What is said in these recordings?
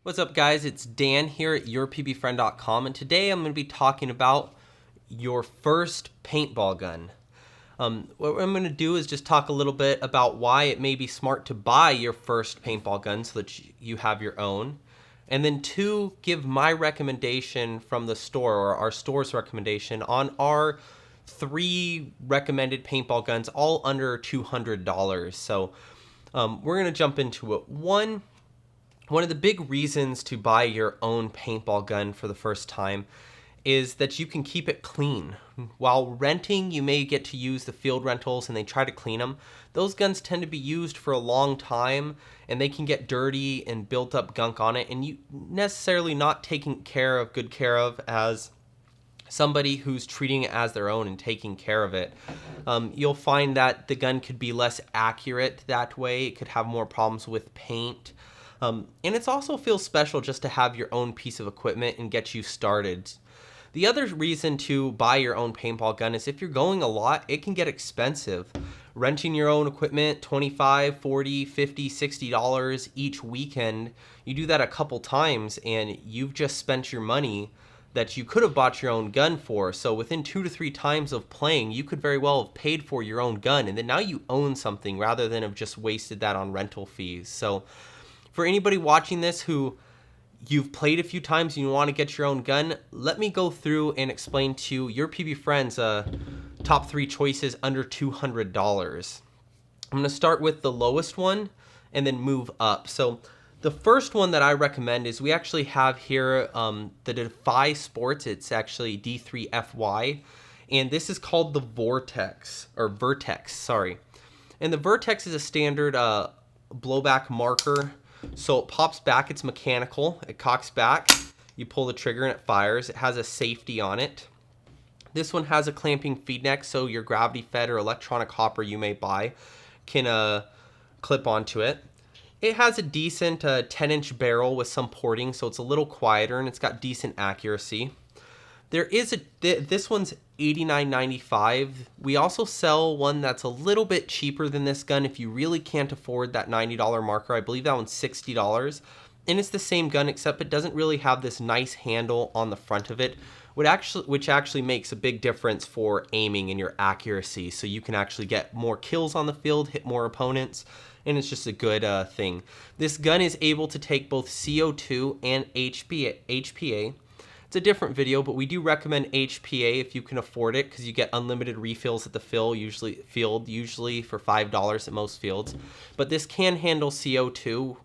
What's up, guys? It's Dan here at Yourpbfriend.com, and today I'm going to be talking about your first paintball gun. What I'm going to do is just talk a little bit about why it may be smart to buy your first paintball gun so that you have your own. And then two, give my recommendation from the store, or our store's recommendation, on our 3 recommended paintball guns, all under $200. So we're going to jump into it. One of the big reasons to buy your own paintball gun for the first time is that you can keep it clean. While renting, you may get to use the field rentals and they try to clean them. Those guns tend to be used for a long time and they can get dirty and built up gunk on it, and you necessarily not taking good care of as somebody who's treating it as their own and taking care of it. You'll find that the gun could be less accurate that way. It could have more problems with paint. And it also feels special just to have your own piece of equipment and get you started. The other reason to buy your own paintball gun is if you're going a lot, it can get expensive. Renting your own equipment, $25, $40, $50, $60 each weekend, you do that a couple times and you've just spent your money that you could have bought your own gun for. So within 2 to 3 times of playing, you could very well have paid for your own gun, and then now you own something rather than have just wasted that on rental fees. So for anybody watching this who you've played a few times and you want to get your own gun, let me go through and explain to your PB friends top 3 choices under $200. I'm going to start with the lowest one and then move up. So the first one that I recommend is we actually have here the Defy Sports. It's actually D3FY, and this is called the Vertex, sorry. And the Vertex is a standard blowback marker. So it pops back, it's mechanical, it cocks back, you pull the trigger and it fires. It has a safety on it. This one has a clamping feed neck, so your gravity fed or electronic hopper you may buy can clip onto it. It has a decent 10-inch barrel with some porting, so it's a little quieter and it's got decent accuracy. This one's $89.95. We also sell one that's a little bit cheaper than this gun if you really can't afford that $90 marker. I believe that one's $60. And it's the same gun, except it doesn't really have this nice handle on the front of it, which actually makes a big difference for aiming and your accuracy. So you can actually get more kills on the field, hit more opponents, and it's just a good thing. This gun is able to take both CO2 and HPA. It's a different video, but we do recommend HPA if you can afford it, because you get unlimited refills at the field, usually for $5 at most fields. But this can handle CO2,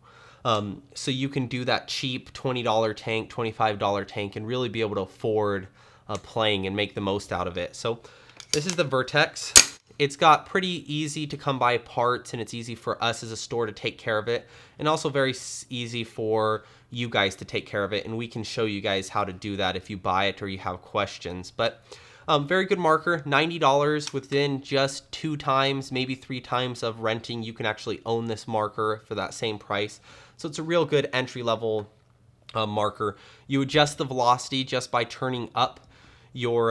so you can do that cheap $20 tank, $25 tank, and really be able to afford playing and make the most out of it. So this is the Vertex. It's got pretty easy to come by parts, and it's easy for us as a store to take care of it, and also very easy for you guys to take care of it, and we can show you guys how to do that if you buy it or you have questions. But very good marker, $90. Within just 2 times, maybe 3 times of renting, you can actually own this marker for that same price. So it's a real good entry-level marker. You adjust the velocity just by turning up your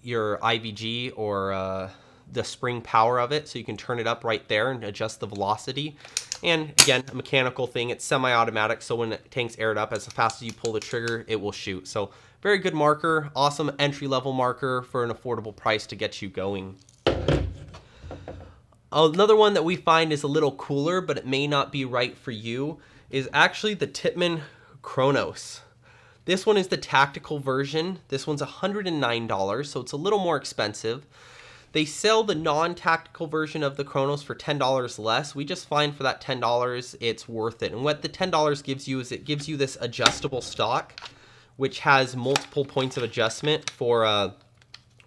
IVG or the spring power of it, so you can turn it up right there and adjust the velocity. And again, a mechanical thing. It's semi-automatic, so when the tank's aired up, as fast as you pull the trigger, it will shoot. So very good marker, awesome entry-level marker for an affordable price to get you going. Another one that we find is a little cooler, but it may not be right for you, is actually the Tippmann Chronos. This one is the tactical version. This one's $109, so it's a little more expensive. They sell the non-tactical version of the Chronos for $10 less. We just find for that $10, it's worth it. And what the $10 gives you is it gives you this adjustable stock, which has multiple points of adjustment for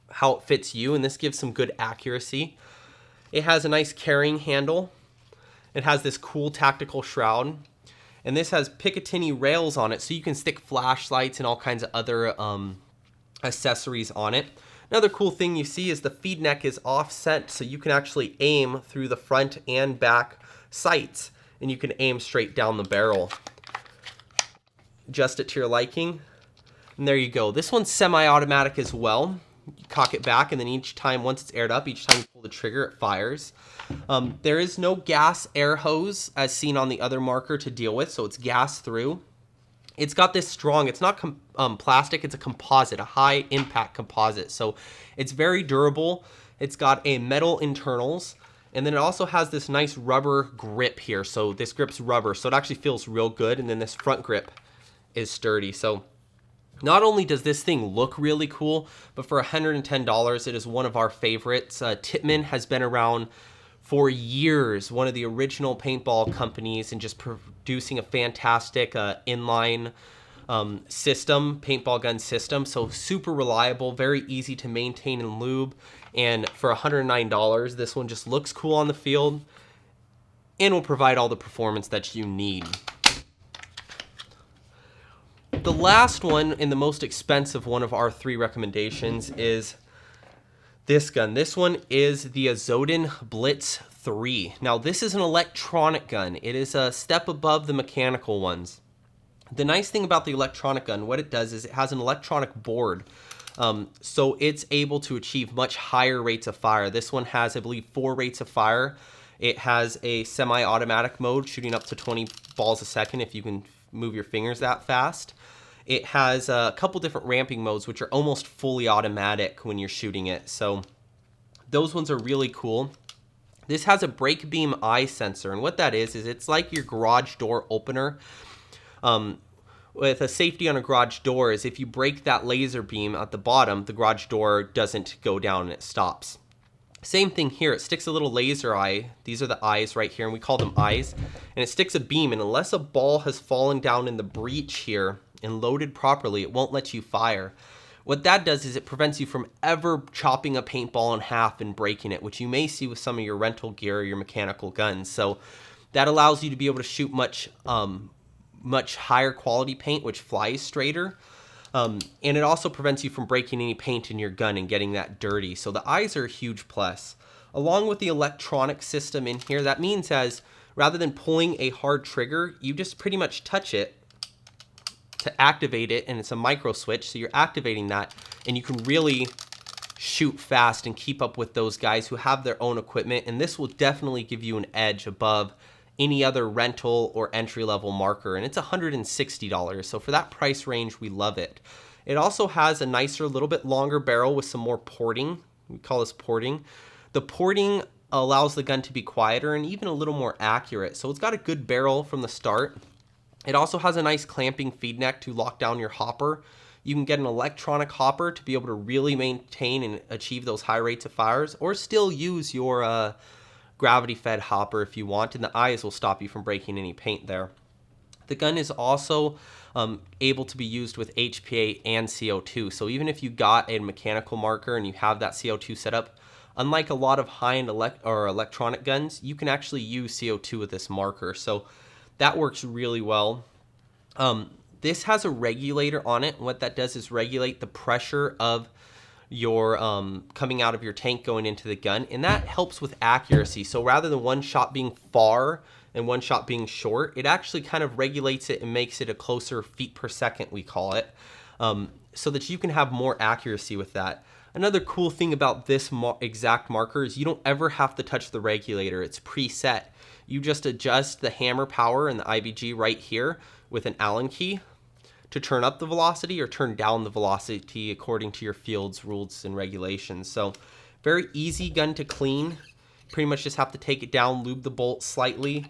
how it fits you, and this gives some good accuracy. It has a nice carrying handle. It has this cool tactical shroud. And this has Picatinny rails on it, so you can stick flashlights and all kinds of other accessories on it. Another cool thing you see is the feed neck is offset, so you can actually aim through the front and back sights, and you can aim straight down the barrel. Adjust it to your liking, and there you go. This one's semi-automatic as well. You cock it back, and then each time, once it's aired up, each time you pull the trigger, it fires. There is no gas air hose as seen on the other marker to deal with, so it's gas through. It's got this strong, it's not plastic, it's a composite, a high impact composite. So it's very durable. It's got a metal internals, and then it also has this nice rubber grip here. So this grip's rubber, so it actually feels real good. And then this front grip is sturdy. So not only does this thing look really cool, but for $110, it is one of our favorites. Tippmann has been around for years, one of the original paintball companies, and just producing a fantastic inline system, paintball gun system. So super reliable, very easy to maintain and lube. And for $109, this one just looks cool on the field and will provide all the performance that you need. The last one and the most expensive one of our 3 recommendations is this gun. This one is the Odin Blitz 3. Now, this is an electronic gun. It is a step above the mechanical ones. The nice thing about the electronic gun, what it does is it has an electronic board. So it's able to achieve much higher rates of fire. This one has, I believe, 4 rates of fire. It has a semi-automatic mode, shooting up to 20 balls a second if you can move your fingers that fast. It has a couple different ramping modes, which are almost fully automatic when you're shooting it. So those ones are really cool. This has a brake beam eye sensor, and what that is it's like your garage door opener. With a safety on a garage door is if you break that laser beam at the bottom, the garage door doesn't go down and it stops. Same thing here, it sticks a little laser eye. These are the eyes right here, and we call them eyes. And it sticks a beam, and unless a ball has fallen down in the breech here and loaded properly, it won't let you fire. What that does is it prevents you from ever chopping a paintball in half and breaking it, which you may see with some of your rental gear or your mechanical guns. So that allows you to be able to shoot much higher quality paint, which flies straighter. And it also prevents you from breaking any paint in your gun and getting that dirty. So the eyes are a huge plus. Along with the electronic system in here, that means rather than pulling a hard trigger, you just pretty much touch it to activate it, and it's a micro switch, so you're activating that, and you can really shoot fast and keep up with those guys who have their own equipment, and this will definitely give you an edge above any other rental or entry-level marker, and it's $160. So for that price range, we love it. It also has a nicer, little bit longer barrel with some more porting. We call this porting. The porting allows the gun to be quieter and even a little more accurate. So it's got a good barrel from the start. It also has a nice clamping feed neck to lock down your hopper. You can get an electronic hopper to be able to really maintain and achieve those high rates of fires, or still use your gravity-fed hopper if you want, and the eyes will stop you from breaking any paint there. The gun is also able to be used with HPA and CO2. So even if you got a mechanical marker and you have that CO2 set up, unlike a lot of high-end electronic guns, you can actually use CO2 with this marker. So that works really well. This has a regulator on it. What that does is regulate the pressure of your coming out of your tank going into the gun, and that helps with accuracy. So rather than one shot being far and one shot being short, it actually kind of regulates it and makes it a closer feet per second, we call it, so that you can have more accuracy with that. Another cool thing about this exact marker is you don't ever have to touch the regulator. It's preset. You just adjust the hammer power and the IBG right here with an Allen key to turn up the velocity or turn down the velocity according to your field's rules and regulations. So very easy gun to clean. Pretty much just have to take it down, lube the bolt slightly.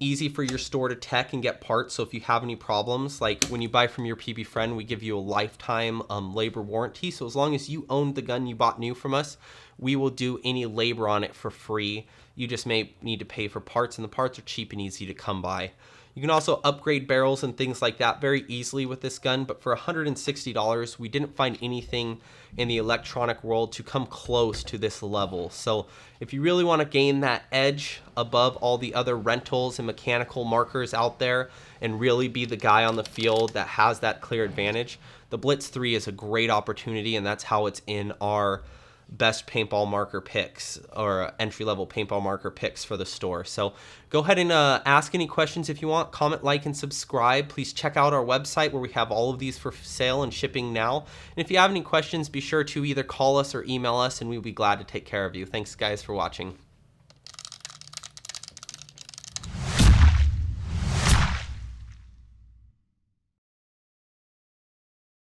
Easy for your store to tech and get parts. So if you have any problems, like when you buy from Yourpbfriend, we give you a lifetime labor warranty. So as long as you own the gun you bought new from us, we will do any labor on it for free. You just may need to pay for parts, and the parts are cheap and easy to come by. You can also upgrade barrels and things like that very easily with this gun, but for $160, we didn't find anything in the electronic world to come close to this level. So if you really want to gain that edge above all the other rentals and mechanical markers out there and really be the guy on the field that has that clear advantage, the Blitz 3 is a great opportunity, and that's how it's in our best paintball marker picks or entry-level paintball marker picks for the store. So go ahead and ask any questions if you want. Comment, like, and subscribe. Please check out our website where we have all of these for sale and shipping now. And if you have any questions, be sure to either call us or email us, and we'll be glad to take care of you. Thanks, guys, for watching.